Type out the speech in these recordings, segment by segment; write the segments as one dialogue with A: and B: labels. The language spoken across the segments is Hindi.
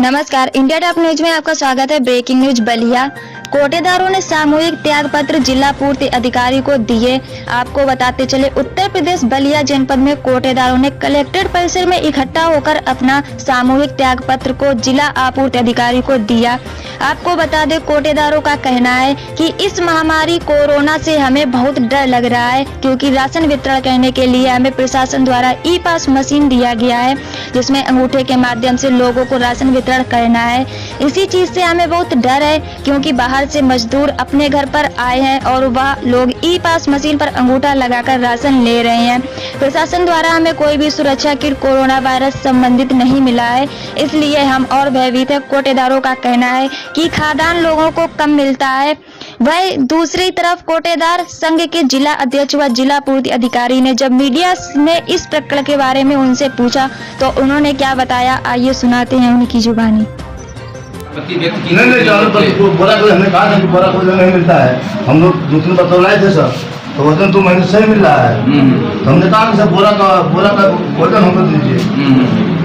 A: नमस्कार, इंडिया टॉप न्यूज में आपका स्वागत है। Breaking news Ballia. कोटेदारों ने सामूहिक त्याग पत्र जिला पूर्ति अधिकारी को दिए। आपको बताते चले, उत्तर प्रदेश बलिया जनपद में कोटेदारों ने कलेक्ट्रेट परिसर में इकट्ठा होकर अपना सामूहिक त्याग पत्र को जिला आपूर्ति अधिकारी को दिया। आपको बता दें, कोटेदारों का कहना है कि इस महामारी कोरोना से हमें बहुत डर लग रहा है, क्योंकि राशन वितरण करने के लिए हमें प्रशासन द्वारा ई पास मशीन दिया गया है, जिसमें अंगूठे के माध्यम से लोगों को राशन वितरण करना है। इसी चीज से हमें बहुत डर है, क्योंकि बाहर से मजदूर अपने घर पर आए हैं और वह लोग ई पास मशीन पर अंगूठा लगाकर राशन ले रहे हैं। प्रशासन द्वारा हमें कोई भी सुरक्षा किट कोरोना वायरस संबंधित नहीं मिला है, इसलिए हम और भयभीत है। कोटेदारों का कहना है कि खाद्यान्न लोगों को कम मिलता है। वही दूसरी तरफ कोटेदार संघ के जिला अध्यक्ष व जिला पूर्ति अधिकारी ने जब मीडिया ने इस प्रकरण के बारे में उनसे पूछा तो उन्होंने क्या बताया, आइए सुनाते हैं उनकी जुबानी।
B: नहीं, बोरा कोई हमने कहा था कि बोरा कोई नहीं मिलता है। हम लोग दूसरे बतौलाए थे सर, तो वजन तो महीने सही मिल रहा है। तो हमने कहा कि सर बोरा का वजन हमको दीजिए।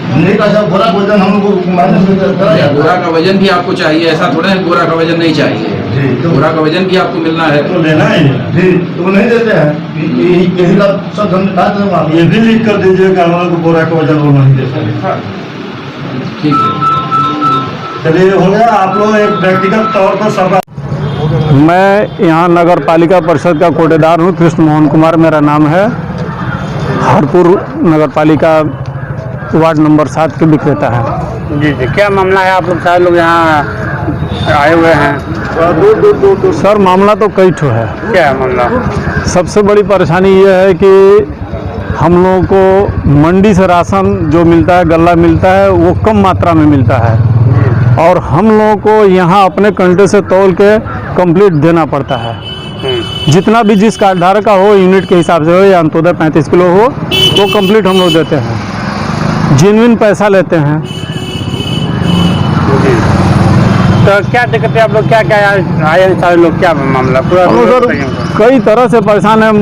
B: हमने कहा सर बोरा का वजन हम लोग माइनस में करा जाता है।
C: बोरा का वजन भी आपको चाहिए, ऐसा थोड़ा है बोरा का वजन नहीं चाहिए
B: जी। तो
C: बोरा का वजन भी आपको मिलना है,
B: तो लेना है जी, तो वो नहीं देते हैं। यही का सब हमने कहा था, ये भी लिख कर दीजिए कि हम लोग को बोरा का वजन वो नहीं देते।
C: ठीक है,
B: चलिए हो गया। आप लोग एक व्यक्तिगत तौर पर सब।
D: मैं यहाँ नगर पालिका परिषद का कोटेदार हूँ। कृष्ण मोहन कुमार मेरा नाम है। हरपुर नगर पालिका वार्ड नंबर 7 के विक्रेता है।
E: जी जी, क्या मामला है? आप लोग सारे लोग यहाँ आए हुए हैं।
D: दूर सर, मामला तो कई ठो है।
E: क्या है मामला?
D: सबसे बड़ी परेशानी ये है कि हम लोगों को मंडी से राशन जो मिलता है, गल्ला मिलता है, वो कम मात्रा में मिलता है और हम लोगों को यहाँ अपने कंटे से तौल के कंप्लीट देना पड़ता है। जितना भी जिस कार्ड धारक का हो, यूनिट के हिसाब से हो या अंत्योदय 35 किलो हो, वो कंप्लीट हम लोग देते हैं। जेन्युइन पैसा लेते हैं।
E: तो क्या दिक्कत है? आप लोग क्या क्या आए सारे लोग, क्या मामला पूरा?
D: हम लोग कई तरह से परेशान है।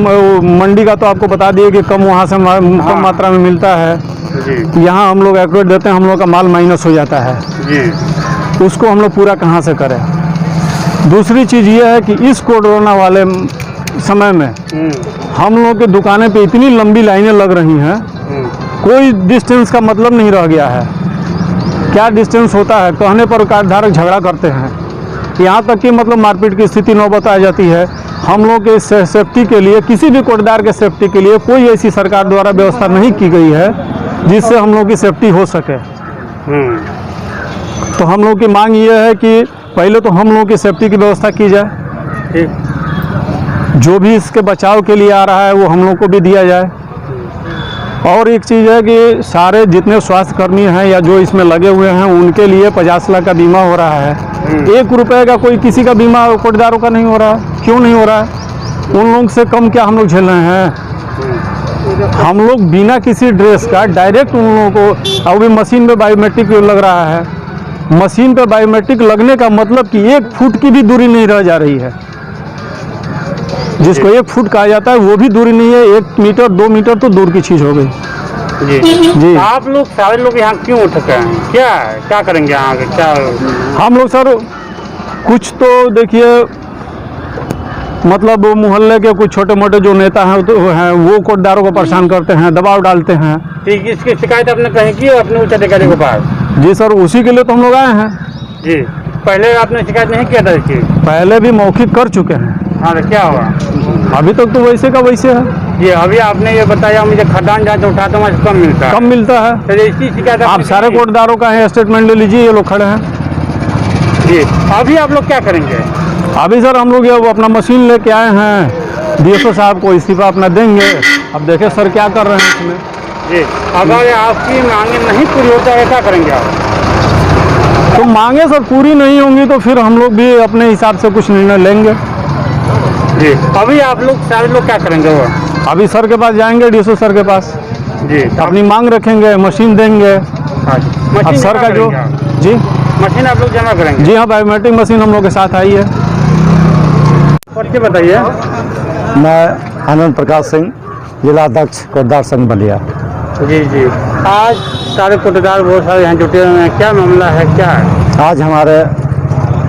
D: मंडी का तो आपको बता दिए कि कम वहाँ से कम मात्रा में मिलता है जी। यहाँ हम लोग एक्यूरेट देते हैं, हम लोग का माल माइनस हो जाता है जी। उसको हम लोग पूरा कहाँ से करें? दूसरी चीज़ ये है कि इस कोरोना वाले समय में हम लोग की दुकानें पे इतनी लंबी लाइनें लग रही हैं, कोई डिस्टेंस का मतलब नहीं रह गया है। क्या डिस्टेंस होता है? कहने पर कार्डधारक झगड़ा करते हैं, यहाँ तक कि मतलब मारपीट की स्थिति नौबत आ जाती है। हम लोग के सेफ्टी के लिए, किसी भी कोटेदार के सेफ्टी के लिए कोई ऐसी सरकार द्वारा व्यवस्था नहीं की गई है जिससे हम लोग की सेफ्टी हो सके। तो हम लोग की मांग ये है कि पहले तो हम लोग की सेफ्टी की व्यवस्था की जाए, जो भी इसके बचाव के लिए आ रहा है वो हम लोग को भी दिया जाए। और एक चीज़ है कि सारे जितने स्वास्थ्य कर्मी हैं या जो इसमें लगे हुए हैं, उनके लिए 50 लाख का बीमा हो रहा है। 1 रुपये का कोई किसी का बीमा कोटेदारों का नहीं हो रहा है। क्यों नहीं हो रहा है? उन लोगों से कम क्या हम लोग झेल रहे हैं? हम लोग बिना किसी ड्रेस का डायरेक्ट उन लोगों को, अभी मशीन पे बायोमेट्रिक लग रहा है। मशीन पे बायोमेट्रिक लगने का मतलब कि 1 फुट की भी दूरी नहीं रह जा रही है। जिसको 1 फुट कहा जाता है वो भी दूरी नहीं है। 1 मीटर 2 मीटर तो दूर की चीज़ हो गई जी।
E: आप लोग सारे लोग यहाँ क्यों उठके हैं? क्या करेंगे यहाँ के? क्या
D: हम लोग सर, कुछ तो देखिए, मतलब मोहल्ले के कुछ छोटे मोटे जो नेता हैं तो हैं, वो कोटेदारों को परेशान करते हैं, दबाव डालते हैं।
E: ठीक, इसकी शिकायत आपने कहीं की अपने उच्च अधिकारी के पास?
D: जी सर, उसी के लिए तो हम लोग आए हैं
E: जी। पहले आपने शिकायत नहीं किया था इसकी?
D: पहले भी मौखिक कर चुके हैं।
E: हाँ, तो क्या हुआ?
D: अभी तक तो वैसे का वैसे है।
E: ये अभी आपने ये बताया मुझे खाद्यान्न जहाँ से उठाता हूँ कम मिलता है।
D: कम मिलता है।
E: तो इसकी शिकायत
D: आप सारे कोटेदारों का है, स्टेटमेंट ले लीजिए, ये लोग खड़े हैं
E: जी। अभी आप लोग क्या करेंगे?
D: अभी सर हम लोग ये वो अपना मशीन लेके आए हैं, DSO साहब को इस्तीफा अपना देंगे। अब देखें सर क्या कर रहे हैं इसमें
E: जी। अगर आपकी मांगे नहीं पूरी होता है क्या करेंगे आप?
D: तो मांगे सर पूरी नहीं होंगी तो फिर हम लोग भी अपने हिसाब से कुछ निर्णय लेंगे
E: जी। अभी आप लोग सारे लोग क्या करेंगे? वो
D: अभी सर के पास जाएंगे, DSO सर के पास
E: जी,
D: अपनी मांग रखेंगे, मशीन देंगे। अब सर का जो जी
E: मशीन आप लोग जमा करेंगे?
D: जी हाँ, बायोमेट्रिक मशीन हम लोग के साथ आई है।
E: और क्या बताइए?
F: मैं आनंद प्रकाश सिंह, जिला अध्यक्ष कोटेदार संघ बलिया।
E: जी जी। आज सारे कोटेदार बहुत सारे यहाँ जुटे हुए हैं, क्या मामला है, क्या है?
D: आज हमारे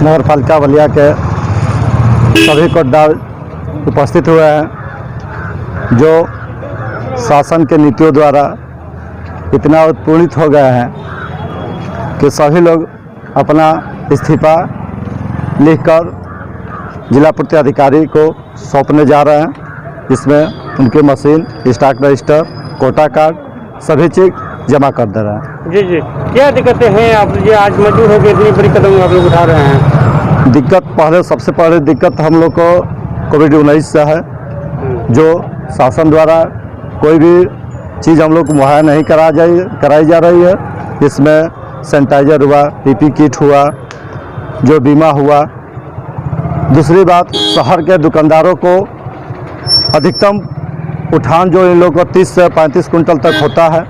D: नगर पालिका बलिया के सभी कोटेदार उपस्थित हुए हैं जो शासन के नीतियों द्वारा इतना उत्पीड़ित हो गए हैं कि सभी लोग अपना इस्तीफा लिखकर जिला पूर्ति अधिकारी को सौंपने जा रहे हैं, जिसमें उनकी machine, stock register, quota card सभी चीज़ जमा कर दे रहे हैं।
E: जी जी, क्या दिक्कतें हैं आप ये आज मजबूर होकर इतनी बड़ी कदम आप लोग उठा रहे हैं?
D: दिक्कत सबसे पहले दिक्कत हम लोग को कोविड-19 से है, जो शासन द्वारा कोई भी चीज़ हम लोग को मुहैया नहीं कराई जा रही है। इसमें सैनिटाइजर हुआ, पीपी किट हुआ, जो बीमा हुआ। दूसरी बात, शहर के दुकानदारों को अधिकतम उठान जो इन लोगों को 30 से 35 कुंटल तक होता है,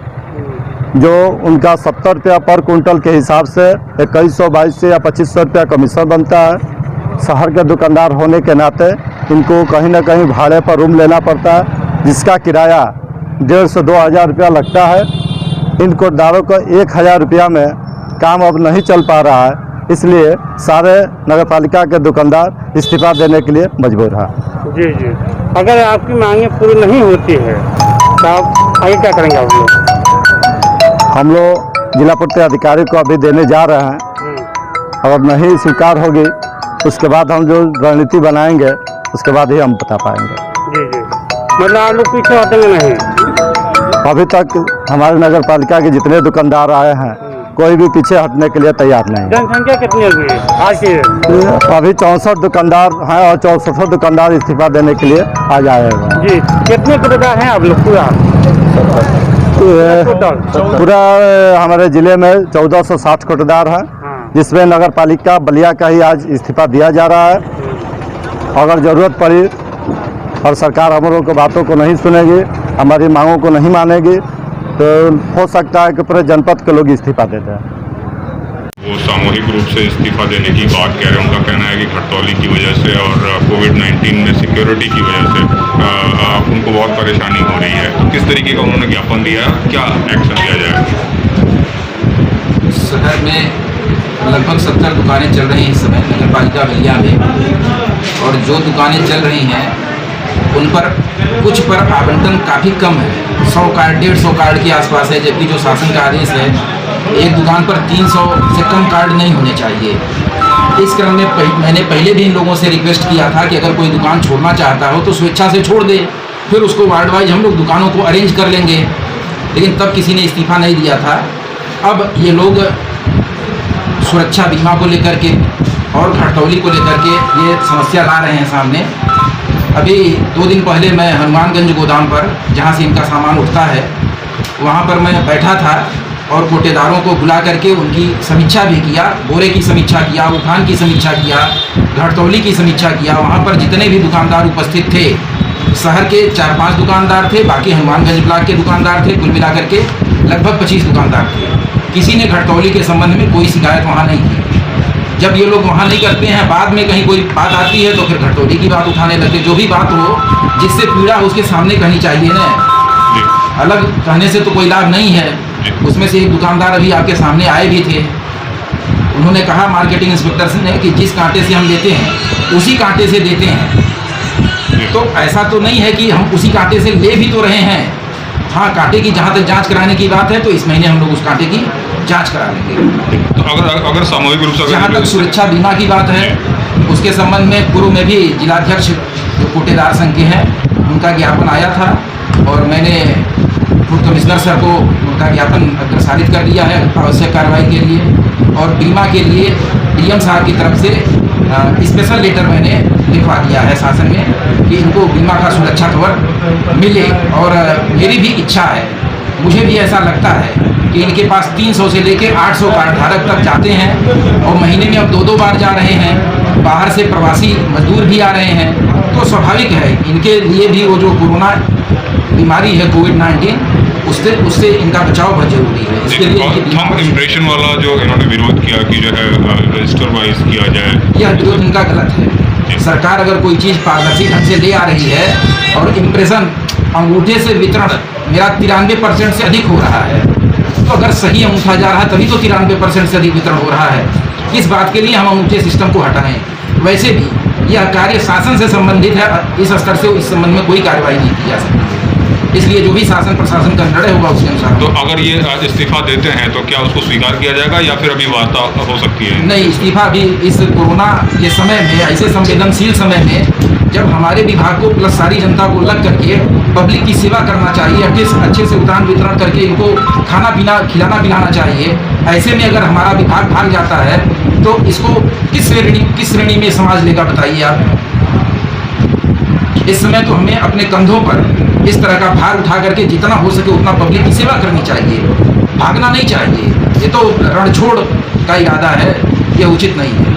D: जो उनका 70 रुपया पर कुंटल के हिसाब से 2100, 2200 या 2500 रुपया कमीशन बनता है। शहर के दुकानदार होने के नाते इनको कहीं ना कहीं भाड़े पर रूम लेना पड़ता है, जिसका किराया 1,500 से 2,000 रुपया लगता है। इन कोटेदारों को 1,000 रुपया में काम अब नहीं चल पा रहा है, इसलिए सारे नगर पालिका के दुकानदार इस्तीफा देने के लिए मजबूर हैं।
E: जी जी, अगर आपकी मांगें पूरी नहीं होती है तो आप आगे क्या करेंगे? आप लोग
D: हम लोग जिला पूर्ति अधिकारी को अभी देने जा रहे हैं, अगर नहीं स्वीकार होगी उसके बाद हम जो रणनीति बनाएंगे उसके बाद ही हम बता पाएंगे।
E: जी जी, मतलब आप लोग पीछे हटेंगे नहीं?
D: अभी तक हमारे नगर पालिका के जितने दुकानदार आए हैं कोई भी पीछे हटने के लिए तैयार नहीं।
E: जनसंख्या कितनी होगी आज की?
D: अभी 64 दुकानदार हैं और 64 दुकानदार इस्तीफा देने के लिए आज आए हुए हैं।
E: जी, कितने कोटेदार हैं आप लोग पूरा?
D: पूरा हमारे ज़िले में 1460 कोटेदार हैं, जिसमें नगर पालिका बलिया का ही आज इस्तीफा दिया जा रहा है। अगर ज़रूरत पड़ी और सरकार हम लोगों की बातों को नहीं सुनेगी, हमारी मांगों को नहीं मानेगी, तो हो सकता है कि पूरे जनपद के लोग इस्तीफा दे दें।
F: वो सामूहिक रूप से इस्तीफा देने की बात कह रहे हैं। उनका कहना है कि घटतौली की वजह से और कोविड-19 में सिक्योरिटी की वजह से उनको बहुत परेशानी हो रही है। तो किस तरीके का उन्होंने ज्ञापन दिया, क्या एक्शन लिया जाए?
C: शहर में लगभग 70 दुकानें चल रही हैं इस समय नगर पालिका बलिया में, और जो दुकानें चल रही हैं उन पर कुछ पर आवंटन काफ़ी कम है, 100 कार्ड 150 कार्ड के आसपास है, जबकि जो शासन का आदेश है एक दुकान पर 300 से कम कार्ड नहीं होने चाहिए। इस क्रम में मैंने पहले भी इन लोगों से रिक्वेस्ट किया था कि अगर कोई दुकान छोड़ना चाहता हो तो स्वेच्छा से छोड़ दे, फिर उसको वार्ड वाइज हम लोग दुकानों को अरेंज कर लेंगे, लेकिन तब किसी ने इस्तीफा नहीं दिया था। अब ये लोग सुरक्षा बीमा को लेकर के और घटतौली को लेकर के ये समस्या ला रहे हैं सामने। अभी 2 दिन पहले मैं हनुमानगंज गोदाम पर, जहाँ से इनका सामान उठता है, वहाँ पर मैं बैठा था और कोटेदारों को बुला करके उनकी समीक्षा भी किया, बोरे की समीक्षा किया, उठान की समीक्षा किया, घटतौली की समीक्षा किया। वहाँ पर जितने भी दुकानदार उपस्थित थे, शहर के 4-5 दुकानदार थे, बाकी हनुमानगंज ब्लॉक के दुकानदार थे, कुल मिलाकर के लगभग 25 दुकानदार थे। किसी ने घटतौली के संबंध में कोई शिकायत वहाँ नहीं की। जब ये लोग वहाँ नहीं करते हैं, बाद में कहीं कोई बात आती है तो फिर घटतौली की बात उठाने लगते। जो भी बात हो, जिससे पीड़ा उसके सामने कहनी चाहिए ना, अलग कहने से तो कोई लाभ नहीं है। उसमें से एक दुकानदार अभी आपके सामने आए भी थे, उन्होंने कहा मार्केटिंग इंस्पेक्टर से ने कि जिस कांटे से हम लेते हैं उसी कांटे से देते हैं। तो ऐसा तो नहीं है कि हम उसी कांटे से ले भी तो रहे हैं। हाँ, कांटे की जहाँ तक जांच कराने की बात है तो इस महीने हम लोग उस कांटे की जांच करा लेंगे।
F: तो अगर सामूहिक रूप से
C: जहाँ तक सुरक्षा बीमा की बात है, उसके संबंध में पूर्व में भी जिलाध्यक्ष जो कोटेदार संघ के हैं उनका ज्ञापन आया था और मैंने फूड कमिश्नर सर को उनका ज्ञापन अग्रसारित कर दिया है आवश्यक कार्रवाई के लिए। और बीमा के लिए डीएम साहब की तरफ से स्पेशल लेटर मैंने लिखवा दिया है शासन में कि इनको बीमा का सुरक्षा कवर मिले। और मेरी भी इच्छा है, मुझे भी ऐसा लगता है कि इनके पास 300 से लेकर 800 कार्ड धारक तक जाते हैं और महीने में अब 2-2 बार जा रहे हैं। बाहर से प्रवासी मजदूर भी आ रहे हैं, तो स्वाभाविक है इनके लिए भी वो जो कोरोना बीमारी है कोविड-19 उससे इनका बचाव बहुत जरूरी है। इसके लिए
F: थंब इम्प्रेशन वाला जो इन्होंने विरोध किया कि जो है रजिस्टर वाइज किया जाए,
C: यह विरोध इनका गलत है। सरकार अगर कोई चीज़ पारदर्शी ढंग से ले आ रही है और इम्प्रेशन अंगूठे से वितरण मेरा 93% से अधिक हो रहा है, तो अगर सही अंगूठा जा रहा है तभी तो 93% से अधिक वितरण हो रहा है। किस बात के लिए हम अंगूठे सिस्टम को हटाएं? वैसे भी यह कार्य शासन से संबंधित है, इस स्तर से इस संबंध में कोई कार्रवाई नहीं की जा सकती। इसलिए जो भी शासन प्रशासन का निर्णय होगा उसके अनुसार।
F: तो अगर ये इस्तीफा देते हैं तो क्या उसको स्वीकार किया जाएगा या फिर अभी वार्ता हो सकती है?
C: नहीं, इस्तीफा भी इस कोरोना के समय में, ऐसे संवेदनशील समय में जब हमारे विभाग को प्लस सारी जनता को लग करके पब्लिक की सेवा करना चाहिए, अच्छे से उदान वितरण करके इनको खाना पीना खिलाना पिलाना चाहिए। ऐसे में अगर हमारा विभाग भाग जाता है तो इसको किस श्रेणी में समाज लेगा बताइए आप। इस समय तो हमें अपने कंधों पर इस तरह का भार उठा करके जितना हो सके उतना पब्लिक की सेवा करनी चाहिए, भागना नहीं चाहिए। ये तो रणछोड़ का इरादा है, ये उचित नहीं है।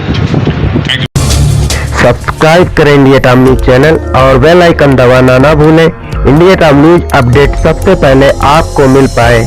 G: सब्सक्राइब करें इंडिया टाइम न्यूज चैनल और बेल आइकन दबाना ना भूलें। इंडिया टाइम न्यूज अपडेट सबसे पहले आपको मिल पाए।